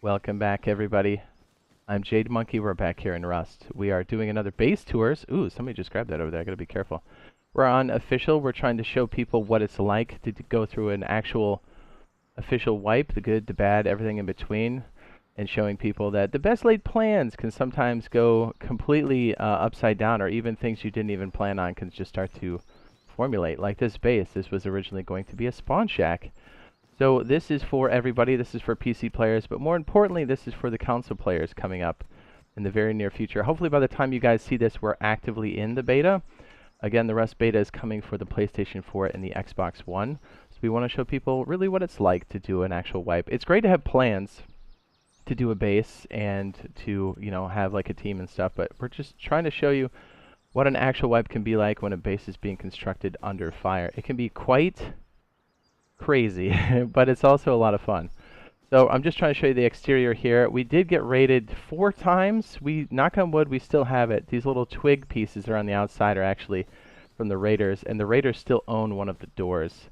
Welcome back, everybody. I'm Jade Monkey. We're back here in Rust. We are doing another base tours. Ooh, somebody just grabbed that over there. I gotta be careful. We're on official. We're trying to show people what it's like to go through an actual official wipe, the good, the bad, everything in between, and showing people that the best laid plans can sometimes go completely upside down, or even things you didn't even plan on can just start to formulate. Like this base, this was originally going to be a spawn shack. So this is for everybody. This is for PC players, but more importantly, this is for the console players coming up in the very near future. Hopefully by the time you guys see this, we're actively in the beta. Again, the Rust beta is coming for the PlayStation 4 and the Xbox One. So we want to show people really what it's like to do an actual wipe. It's great to have plans to do a base and to, you know, have like a team and stuff, but we're just trying to show you what an actual wipe can be like when a base is being constructed under fire. It can be quite crazy, but it's also a lot of fun. So I'm just trying to show you the exterior here. We did get raided 4 times. We, knock on wood, we still have it. These little twig pieces that are on the outside are actually from the raiders, and the raiders still own one of the doors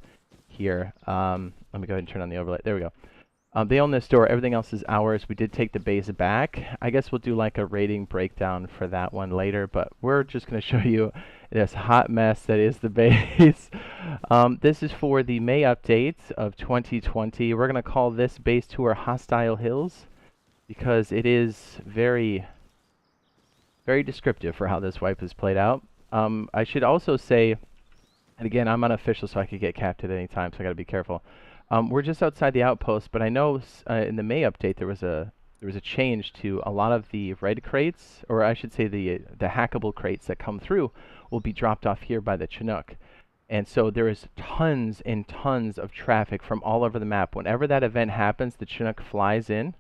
here. Let me go ahead and turn on the overlay. There we go. They own this door. Everything else is ours. We did take the base back. I guess we'll do like a raiding breakdown for that one later, but we're just going to show you this hot mess that is the base. This is for the May update of 2020. We're going to call this base tour Hostile Hills because it is very, very descriptive for how this wipe is played out. I should also say, and again, I'm unofficial, so I could get capped at any time, so I got to be careful. We're just outside the outpost, but I know in the May update there was a change to a lot of the red crates, or I should say the hackable crates that come through will be dropped off here by the Chinook. And so there is tons and tons of traffic from all over the map. Whenever that event happens, the Chinook flies in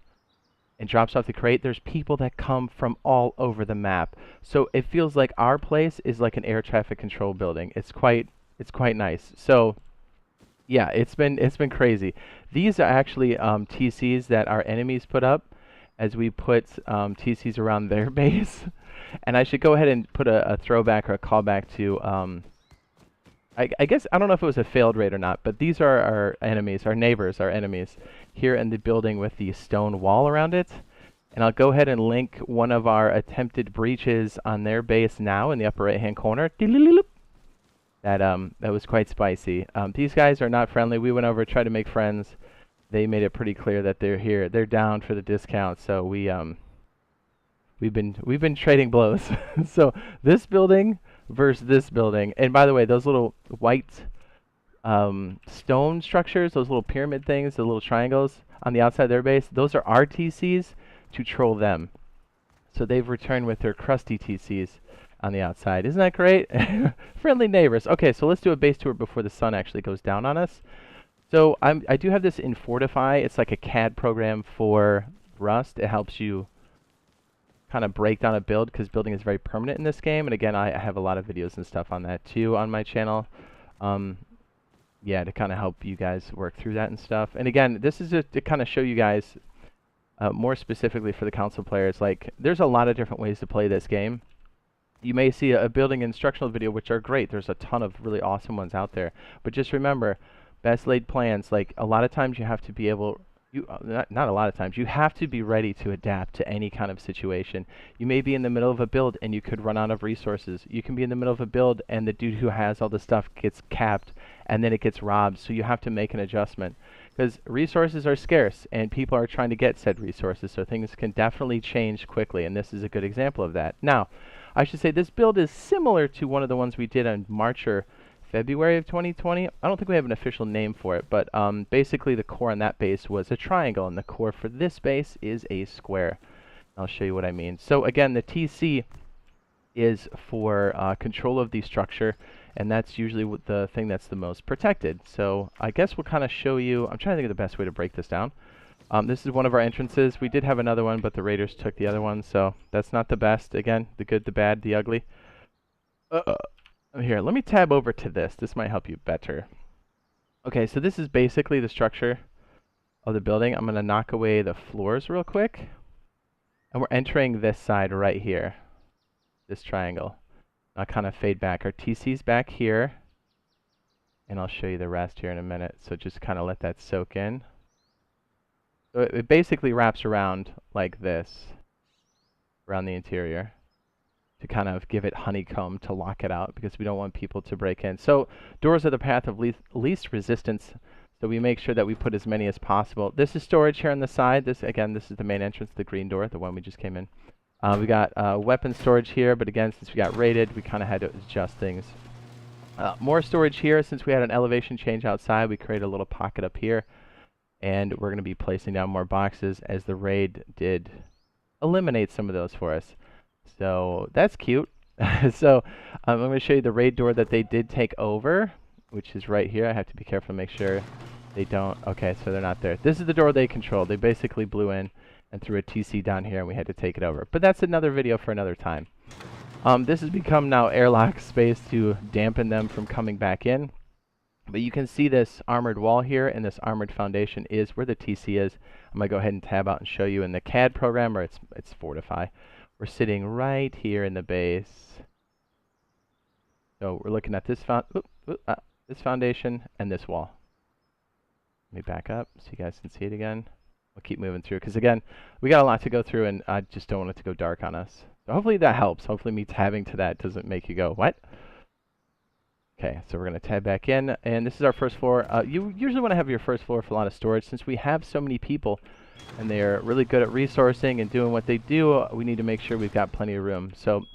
and drops off the crate. There's people that come from all over the map. So it feels like our place is like an air traffic control building. It's quite nice. So yeah, it's been crazy. These are actually TCs that our enemies put up as we put TCs around their base. And I should go ahead and put a throwback or a callback to, I guess, I don't know if it was a failed raid or not, but these are our enemies, our neighbors, our enemies, here in the building with the stone wall around it. And I'll go ahead and link one of our attempted breaches on their base now in the upper right-hand corner. That was quite spicy. These guys are not friendly. We went over, tried to make friends. They made it pretty clear that they're here. They're down for the discount. So we've been trading blows. So this building versus this building. And by the way, those little white stone structures, those little pyramid things, the little triangles on the outside of their base, those are our TCs to troll them. So they've returned with their crusty TCs on the outside. Isn't that great? Friendly neighbors. Okay, so let's do a base tour before the sun actually goes down on us. So I do have this in Fortify. It's like a CAD program for Rust. It helps you kind of break down a build because building is very permanent in this game. And again, I have a lot of videos and stuff on that too on my channel. Yeah, to kind of help you guys work through that and stuff. And again, this is to kind of show you guys more specifically for the console players. Like, there's a lot of different ways to play this game. You may see a building instructional video, which are great. There's a ton of really awesome ones out there. But just remember, best laid plans, like a lot of times you have to be able, not a lot of times, you have to be ready to adapt to any kind of situation. You may be in the middle of a build and you could run out of resources. You can be in the middle of a build and the dude who has all the stuff gets capped and then it gets robbed. So you have to make an adjustment because resources are scarce and people are trying to get said resources. So things can definitely change quickly, and this is a good example of that. Now, I should say this build is similar to one of the ones we did in March or February of 2020. I don't think we have an official name for it, but basically the core on that base was a triangle, and the core for this base is a square. I'll show you what I mean. So again, the TC is for control of the structure, and that's usually the thing that's the most protected. So I guess we'll kind of show you, I'm trying to think of the best way to break this down. This is one of our entrances. We did have another one, but the raiders took the other one, so that's not the best. Again, the good, the bad, the ugly. Here, let me tab over to this. This might help you better. Okay, so this is basically the structure of the building. I'm going to knock away the floors real quick. And we're entering this side right here, this triangle. I'll kind of fade back. Our TC's back here. And I'll show you the rest here in a minute. So just kind of let that soak in. So it basically wraps around like this, around the interior, to kind of give it honeycomb to lock it out because we don't want people to break in. So doors are the path of least resistance. So we make sure that we put as many as possible. This is storage here on the side. This is the main entrance, the green door, the one we just came in. We got weapon storage here, but again, since we got raided, we kind of had to adjust things. More storage here. Since we had an elevation change outside, we created a little pocket up here. And we're going to be placing down more boxes as the raid did eliminate some of those for us. So that's cute. So I'm going to show you the raid door that they did take over, which is right here. I have to be careful to make sure they don't. Okay, so they're not there. This is the door they controlled. They basically blew in and threw a TC down here, and we had to take it over. But that's another video for another time. This has become now airlock space to dampen them from coming back in. But you can see this armored wall here, and this armored foundation is where the TC is. I'm going to go ahead and tab out and show you in the CAD program, or it's Fortify. We're sitting right here in the base. So we're looking at this foundation and this wall. Let me back up so you guys can see it again. We'll keep moving through, because again, we got a lot to go through, and I just don't want it to go dark on us. So hopefully that helps. Hopefully me tabbing to that doesn't make you go, what? Okay, so we're going to tab back in, and this is our first floor. You usually want to have your first floor for a lot of storage. Since we have so many people, and they're really good at resourcing and doing what they do, we need to make sure we've got plenty of room. So,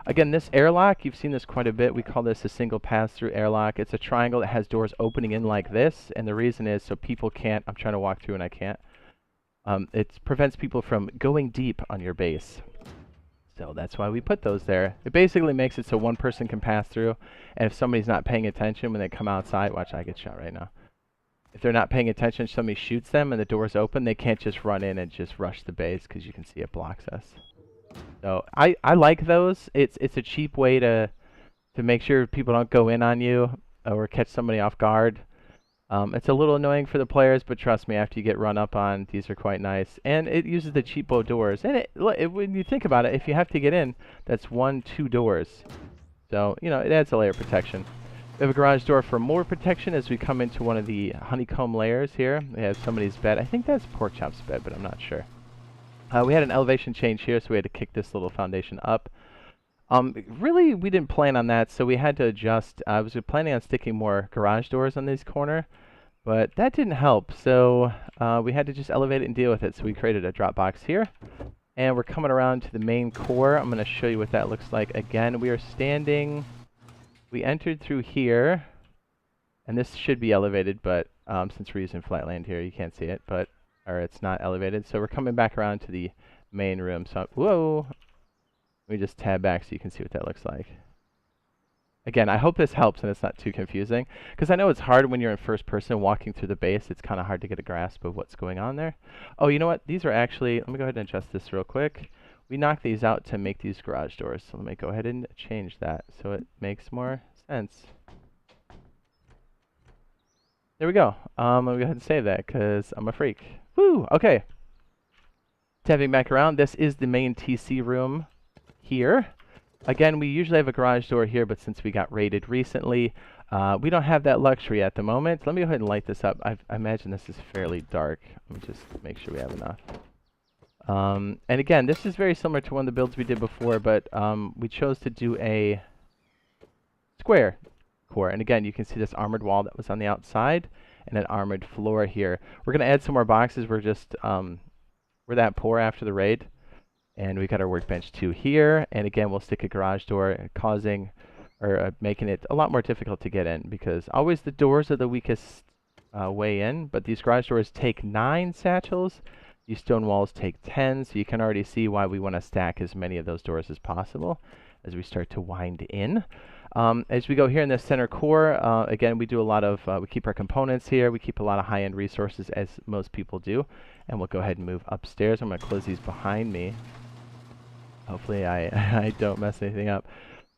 again, this airlock, you've seen this quite a bit. We call this a single pass-through airlock. It's a triangle that has doors opening in like this, and the reason is so people can't, I'm trying to walk through and I can't. It prevents people from going deep on your base. So that's why we put those there. It basically makes it so one person can pass through, and if somebody's not paying attention when they come outside, watch, I get shot right now. If they're not paying attention, somebody shoots them and the door's open, they can't just run in and just rush the base because you can see it blocks us. So I like those. It's a cheap way to make sure people don't go in on you or catch somebody off guard. It's a little annoying for the players, but trust me, after you get run up on, these are quite nice. And it uses the cheapo doors. And when you think about it, if you have to get in, that's 2 doors. So, you know, it adds a layer of protection. We have a garage door for more protection as we come into one of the honeycomb layers here. We have somebody's bed. I think that's Porkchop's bed, but I'm not sure. We had an elevation change here, so we had to kick this little foundation up. Really, we didn't plan on that, so we had to adjust. I was planning on sticking more garage doors on this corner, but that didn't help. So we had to just elevate it and deal with it. So we created a drop box here, and we're coming around to the main core. I'm going to show you what that looks like. Again, we are standing. We entered through here, and this should be elevated, but since we're using flatland here, you can't see it, or it's not elevated. So we're coming back around to the main room. So, whoa. Let me just tab back so you can see what that looks like. Again, I hope this helps and it's not too confusing, because I know it's hard when you're in first person walking through the base. It's kind of hard to get a grasp of what's going on there. Oh, you know what? These are actually, let me go ahead and adjust this real quick. We knocked these out to make these garage doors. So let me go ahead and change that so it makes more sense. There we go. Let me go ahead and save that because I'm a freak. Woo! Okay. Tapping back around, this is the main TC room here. Again, we usually have a garage door here, but since we got raided recently, we don't have that luxury at the moment. Let me go ahead and light this up. I imagine this is fairly dark. Let me just make sure we have enough. And again, this is very similar to one of the builds we did before, but we chose to do a square core. And again, you can see this armored wall that was on the outside and an armored floor here. We're going to add some more boxes. We're just, we're that poor after the raid. And we got our workbench too here. And again, we'll stick a garage door, causing or making it a lot more difficult to get in, because always the doors are the weakest way in. But these garage doors take 9 satchels. These stone walls take 10. So you can already see why we want to stack as many of those doors as possible as we start to wind in. As we go here in the center core, again, we do a lot of, we keep our components here. We keep a lot of high-end resources, as most people do. And we'll go ahead and move upstairs. I'm going to close these behind me. Hopefully I don't mess anything up.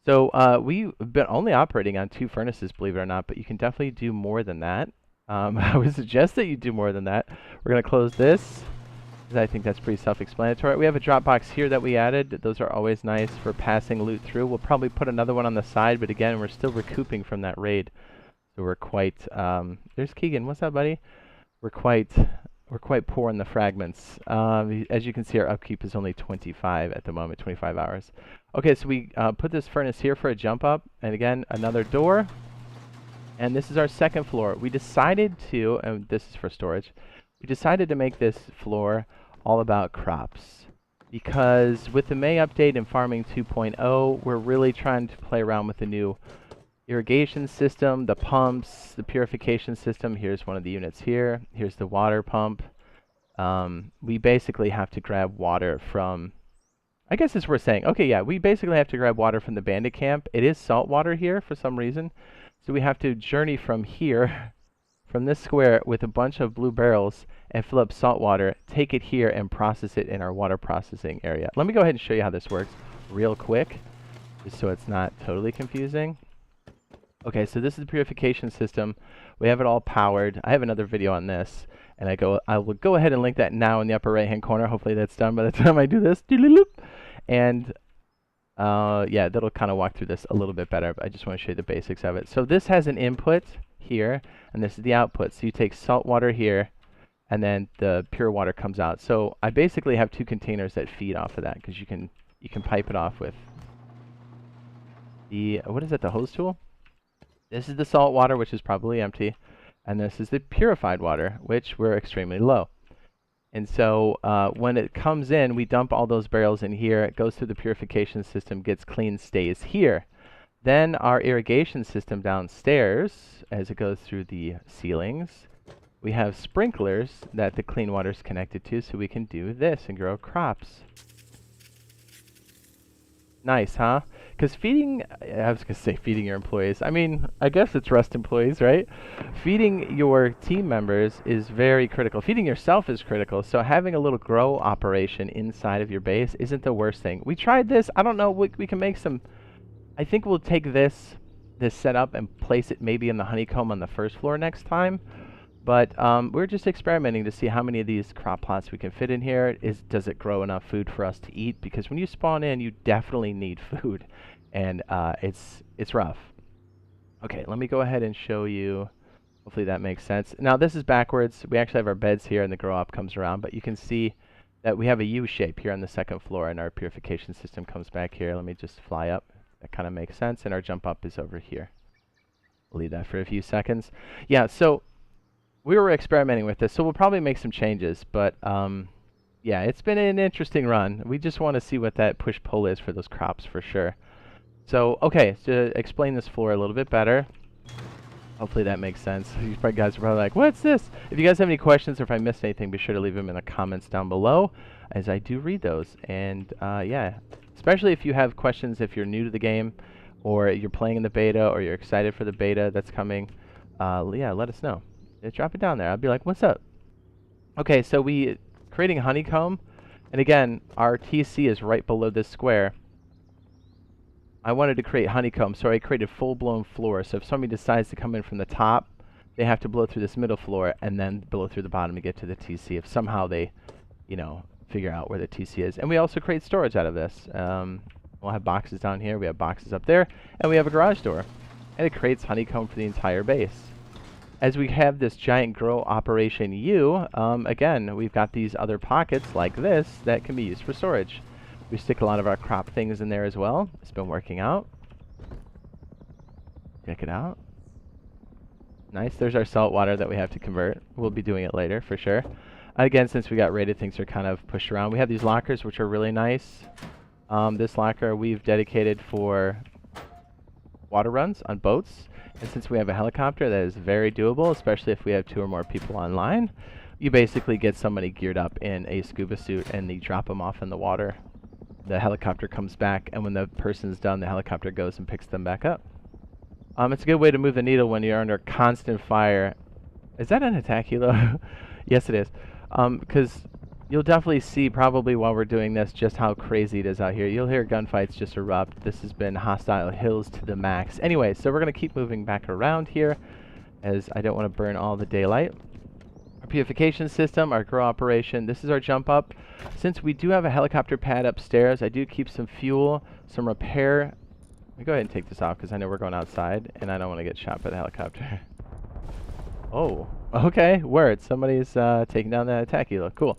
So we've been only operating on 2 furnaces, believe it or not, but you can definitely do more than that. I would suggest that you do more than that. We're going to close this, because I think that's pretty self-explanatory. We have a drop box here that we added. Those are always nice for passing loot through. We'll probably put another one on the side, but again, we're still recouping from that raid. So we're quite, there's Keegan. What's up, buddy? We're quite we're quite poor in the fragments. As you can see, our upkeep is only 25 at the moment, 25 hours. Okay, so we put this furnace here for a jump up, and again, another door. And this is our second floor. We decided to, and this is for storage, we decided to make this floor all about crops. Because with the May update and Farming 2.0, we're really trying to play around with the new irrigation system, the pumps, the purification system. Here's one of the units here. Here's the water pump. We basically have to grab water from, I guess it's worth saying. Okay, yeah, we basically have to grab water from the bandit camp. It is salt water here for some reason. So we have to journey from here, from this square with a bunch of blue barrels and fill up salt water, take it here and process it in our water processing area. Let me go ahead and show you how this works real quick, just so it's not totally confusing. Okay, so this is the purification system. We have it all powered. I have another video on this, and I will go ahead and link that now in the upper right-hand corner. Hopefully that's done by the time I do this. And yeah, that'll kind of walk through this a little bit better, but I just want to show you the basics of it. So this has an input here, and this is the output. So you take salt water here, and then the pure water comes out. So I basically have two containers that feed off of that, because you can pipe it off with the, what is it, the hose tool? This is the salt water, which is probably empty, and this is the purified water, which we're extremely low. And so when it comes in, we dump all those barrels in here. It goes through the purification system, gets clean, stays here. Then our irrigation system downstairs, as it goes through the ceilings, we have sprinklers that the clean water is connected to, so we can do this and grow crops. Nice, huh? Because feeding, I was going to say feeding your employees. I mean, I guess it's Rust employees, right? Feeding your team members is very critical. Feeding yourself is critical. So having a little grow operation inside of your base isn't the worst thing. We tried this. I don't know. We can make some. I think we'll take this setup and place it maybe in the honeycomb on the first floor next time. But we're just experimenting to see how many of these crop plots we can fit in here. Does it grow enough food for us to eat? Because when you spawn in, you definitely need food, and it's rough. Okay, let me go ahead and show you. Hopefully that makes sense. Now this is backwards. We actually have our beds here, and the grow up comes around. But you can see that we have a U shape here on the second floor, and our purification system comes back here. Let me just fly up. That kind of makes sense. And our jump up is over here. We'll leave that for a few seconds. Yeah. So we were experimenting with this, so we'll probably make some changes, but yeah, it's been an interesting run. We just want to see what that push-pull is for those crops for sure. So, okay, to explain this floor a little bit better, hopefully that makes sense. You guys are probably like, what's this? If you guys have any questions or if I missed anything, be sure to leave them in the comments down below, as I do read those. And yeah, especially if you have questions, if you're new to the game, or you're playing in the beta, or you're excited for the beta that's coming, yeah, let us know. Drop it down there. I'll be like, what's up? Okay, so we creating honeycomb, and again, our TC is right below this square. I wanted to create honeycomb, so I created full-blown floor. So if somebody decides to come in from the top, they have to blow through this middle floor and then blow through the bottom to get to the TC. If somehow they, you know, figure out where the TC is. And we also create storage out of this. We'll have boxes down here. We have boxes up there, and we have a garage door. And it creates honeycomb for the entire base. As we have this giant grow operation U, again, we've got these other pockets like this that can be used for storage. We stick a lot of our crop things in there as well. It's been working out. Check it out. Nice. There's our salt water that we have to convert. We'll be doing it later for sure. Again, since we got raided, things are kind of pushed around. We have these lockers, which are really nice. This locker we've dedicated for water runs on boats. And since we have a helicopter, that is very doable, especially if we have 2 or more people online. You basically get somebody geared up in a scuba suit and you drop them off in the water. The helicopter comes back, and when the person's done, the helicopter goes and picks them back up. It's a good way to move the needle when you're under constant fire. Is that an attack helo? Yes, it is. Because you'll definitely see probably while we're doing this just how crazy it is out here. You'll hear gunfights just erupt. This has been hostile hills to the max. Anyway, so we're going to keep moving back around here as I don't want to burn all the daylight. Our purification system, our grow operation. This is our jump up. Since we do have a helicopter pad upstairs, I do keep some fuel, some repair. Let me go ahead and take this off because I know we're going outside and I don't want to get shot by the helicopter. Oh, Okay, word. Somebody's taking down that attack helo. Cool.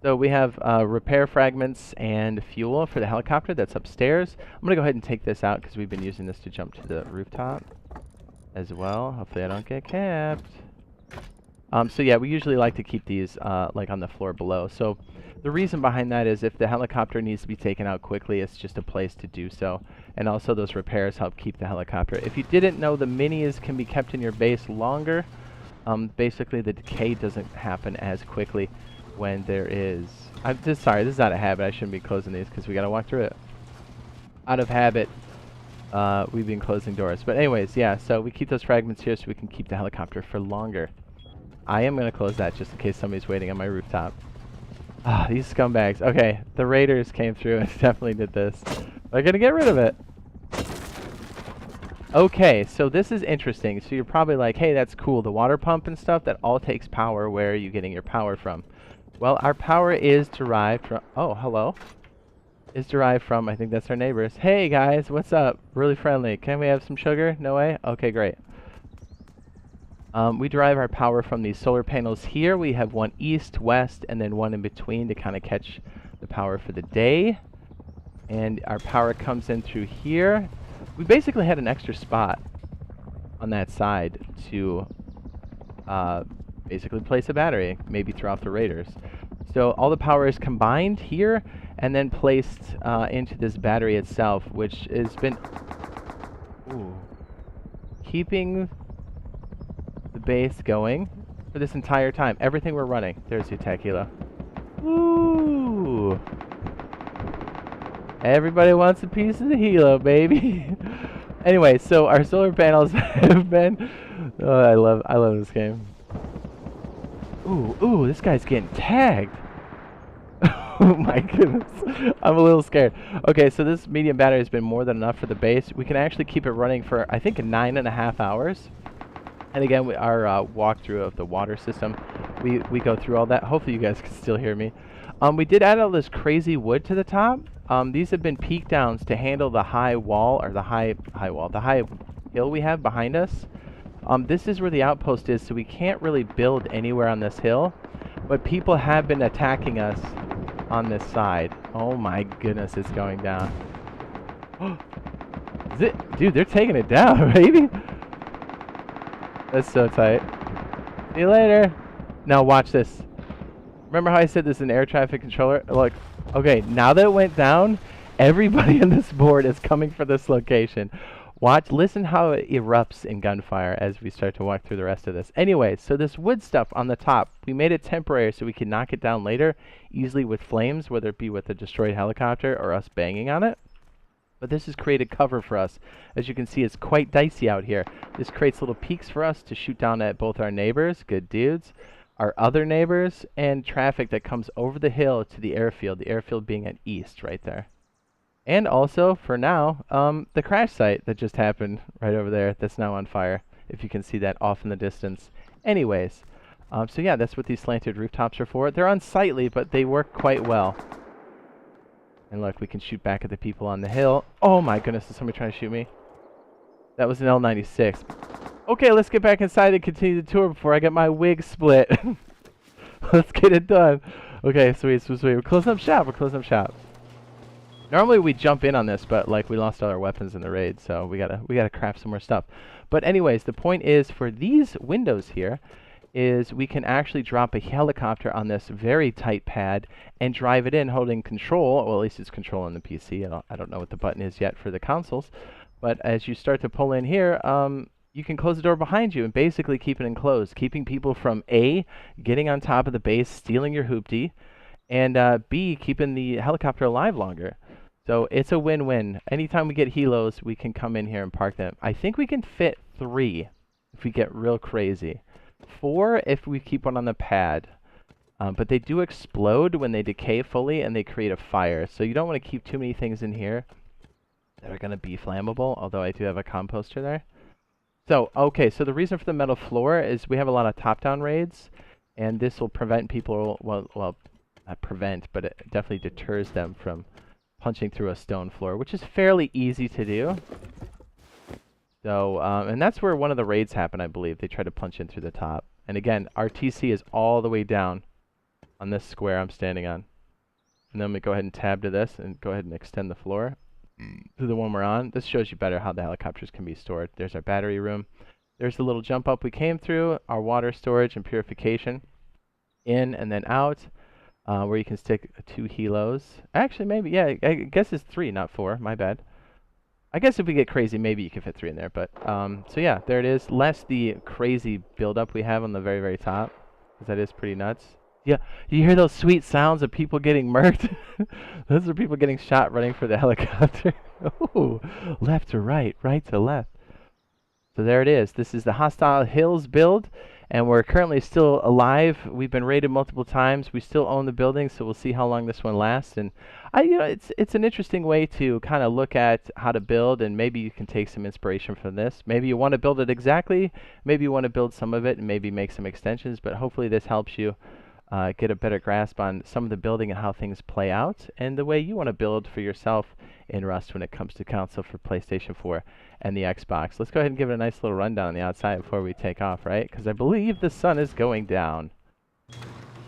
So we have repair fragments and fuel for the helicopter that's upstairs. I'm going to go ahead and take this out because we've been using this to jump to the rooftop as well. Hopefully I don't get capped. So yeah, we usually like to keep these like on the floor below. So the reason behind that is if the helicopter needs to be taken out quickly, it's just a place to do so. And also those repairs help keep the helicopter. If you didn't know, the minis can be kept in your base longer. Basically the decay doesn't happen as quickly when there is... I'm just sorry, this is out of habit. I shouldn't be closing these because we got to walk through it. Out of habit, we've been closing doors. But anyways, yeah, so we keep those fragments here so we can keep the helicopter for longer. I am going to close that just in case somebody's waiting on my rooftop. Ah, these scumbags. Okay, the raiders came through and definitely did this. They're going to get rid of it. Okay, so this is interesting. So you're probably like, hey, that's cool. The water pump and stuff, that all takes power. Where are you getting your power from? Well, our power is derived from... Oh, hello. Is derived from... I think that's our neighbors. Hey, guys, what's up? Really friendly. Can we have some sugar? No way? Okay, great. We derive our power from these solar panels here. We have one east, west, and then one in between to kind of catch the power for the day. And our power comes in through here. We basically had an extra spot on that side to basically place a battery, maybe throw off the raiders. So all the power is combined here and then placed into this battery itself, which has been keeping the base going for this entire time. Everything we're running. There's the attack helo. Woo! Everybody wants a piece of the helo, baby. Anyway, so our solar panels have been... Oh, I love this game. Ooh, this guy's getting tagged. Oh my goodness. I'm a little scared. Okay, so this medium battery has been more than enough for the base. We can actually keep it running for, I think, 9.5 hours. And again, our walkthrough of the water system, we go through all that. Hopefully you guys can still hear me. We did add all this crazy wood to the top. These have been peak downs to handle the high wall, or the high hill we have behind us. This is where the outpost is, so we can't really build anywhere on this hill. But people have been attacking us on this side. Oh my goodness, it's going down. Dude, they're taking it down, baby. That's so tight. See you later. Now watch this. Remember how I said this is an air traffic controller? Look, okay, now that it went down, everybody on this board is coming for this location. Watch, listen how it erupts in gunfire as we start to walk through the rest of this. Anyway, so this wood stuff on the top, we made it temporary so we can knock it down later, easily with flames, whether it be with a destroyed helicopter or us banging on it. But this has created cover for us. As you can see, it's quite dicey out here. This creates little peaks for us to shoot down at both our neighbors, good dudes, our other neighbors, and traffic that comes over the hill to the airfield being at east right there. And also, for now, the crash site that just happened right over there that's now on fire, if you can see that off in the distance. Anyways, so yeah, that's what these slanted rooftops are for. They're unsightly, but they work quite well. And look, we can shoot back at the people on the hill. Oh my goodness, is somebody trying to shoot me? That was an L96. Okay, let's get back inside and continue the tour before I get my wig split. Let's get it done. Okay, sweet. We're closing up shop. Normally we jump in on this, but like we lost all our weapons in the raid, so we gotta craft some more stuff. But anyways, the point is for these windows here is we can actually drop a helicopter on this very tight pad and drive it in holding control. Well, at least it's control on the PC. I don't know what the button is yet for the consoles. But as you start to pull in here, you can close the door behind you and basically keep it enclosed, keeping people from A, getting on top of the base, stealing your hoopty, and B, keeping the helicopter alive longer. So it's a win-win. Anytime we get helos, we can come in here and park them. I think we can fit 3 if we get real crazy. 4 if we keep one on the pad. But they do explode when they decay fully and they create a fire. So you don't want to keep too many things in here that are going to be flammable, although I do have a composter there. So, okay, so the reason for the metal floor is we have a lot of top-down raids, and this will prevent people, well, not prevent, but it definitely deters them from punching through a stone floor, which is fairly easy to do. So, and that's where one of the raids happened, I believe. They tried to punch in through the top. And again, our TC is all the way down on this square I'm standing on. And then we go ahead and tab to this and go ahead and extend the floor to the one we're on. This shows you better how the helicopters can be stored. There's our battery room. There's the little jump up we came through, our water storage and purification. In and then out, where you can stick 2 helos. Actually, maybe, yeah, I guess it's 3, not 4. My bad. I guess if we get crazy, maybe you can fit 3 in there. But so yeah, there it is. Less the crazy buildup we have on the very, very top, because that is pretty nuts. Yeah, you hear those sweet sounds of people getting murked? Those are people getting shot running for the helicopter. Ooh, left to right, right to left. So there it is. This is the Hostile Hills build, and we're currently still alive. We've been raided multiple times. We still own the building, so we'll see how long this one lasts. And it's an interesting way to kind of look at how to build, and maybe you can take some inspiration from this. Maybe you want to build it exactly. Maybe you want to build some of it and maybe make some extensions. But hopefully this helps you get a better grasp on some of the building and how things play out, and the way you want to build for yourself in Rust when it comes to console for PlayStation 4 and the Xbox. Let's go ahead and give it a nice little rundown on the outside before we take off, right? Because I believe the sun is going down.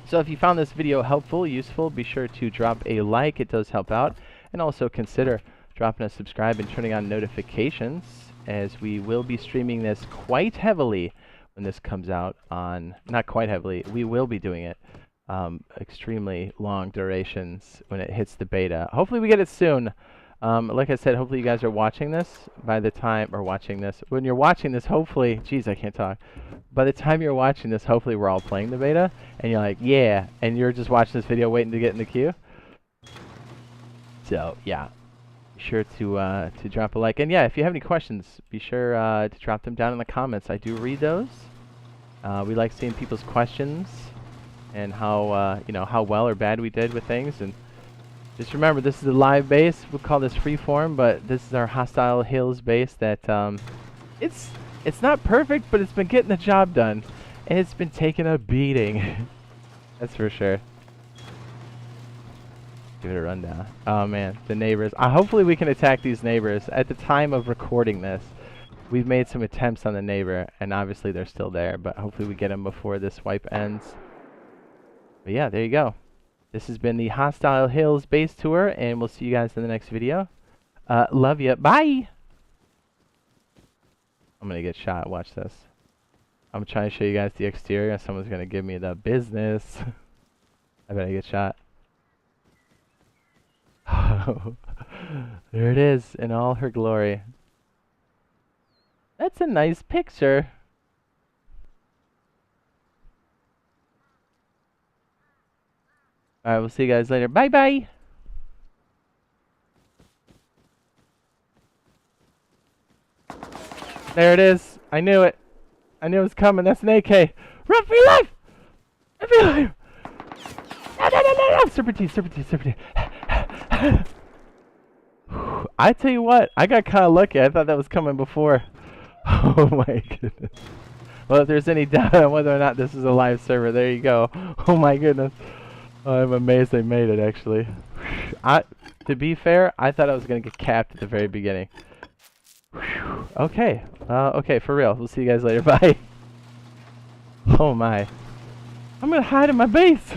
So if you found this video helpful, useful, be sure to drop a like. It does help out. And also consider dropping a subscribe and turning on notifications, as we will be streaming this quite heavily when this comes out on, not quite heavily, we will be doing it extremely long durations when it hits the beta. Hopefully we get it soon. Like I said, hopefully you guys are watching this by the time, or watching this, when you're watching this, hopefully, geez, I can't talk. By the time you're watching this, hopefully we're all playing the beta, and you're like, yeah, and you're just watching this video waiting to get in the queue. So, yeah, be sure to drop a like. And yeah, if you have any questions, be sure to drop them down in the comments. I do read those. We like seeing people's questions and how, how well or bad we did with things. And just remember, this is a live base. We'll call this freeform, but this is our Hostile Hills base that, it's not perfect, but it's been getting the job done. And it's been taking a beating. That's for sure. Give it a rundown. Oh man, the neighbors. Hopefully we can attack these neighbors. At the time of recording this, we've made some attempts on the neighbor, and obviously they're still there, but hopefully we get them before this wipe ends. But yeah, there you go. This has been the Hostile Hills base tour, and we'll see you guys in the next video. Love ya. Bye! I'm gonna get shot. Watch this. I'm trying to show you guys the exterior. Someone's gonna give me the business. I bet I get shot. There it is in all her glory. That's a nice picture. Alright, we'll see you guys later. Bye bye! There it is. I knew it. I knew it was coming. That's an AK. Run for your life! Run for your life! No, no, no, no, no! Serpentine, serpentine, serpentine. I tell you what, I got kind of lucky. I thought that was coming before. Oh my goodness. Well, if there's any doubt on whether or not this is a live server, there you go. Oh my goodness. I'm amazed they made it, actually. To be fair, I thought I was going to get capped at the very beginning. Okay. Okay, for real. We'll see you guys later. Bye. Oh my. I'm going to hide in my base.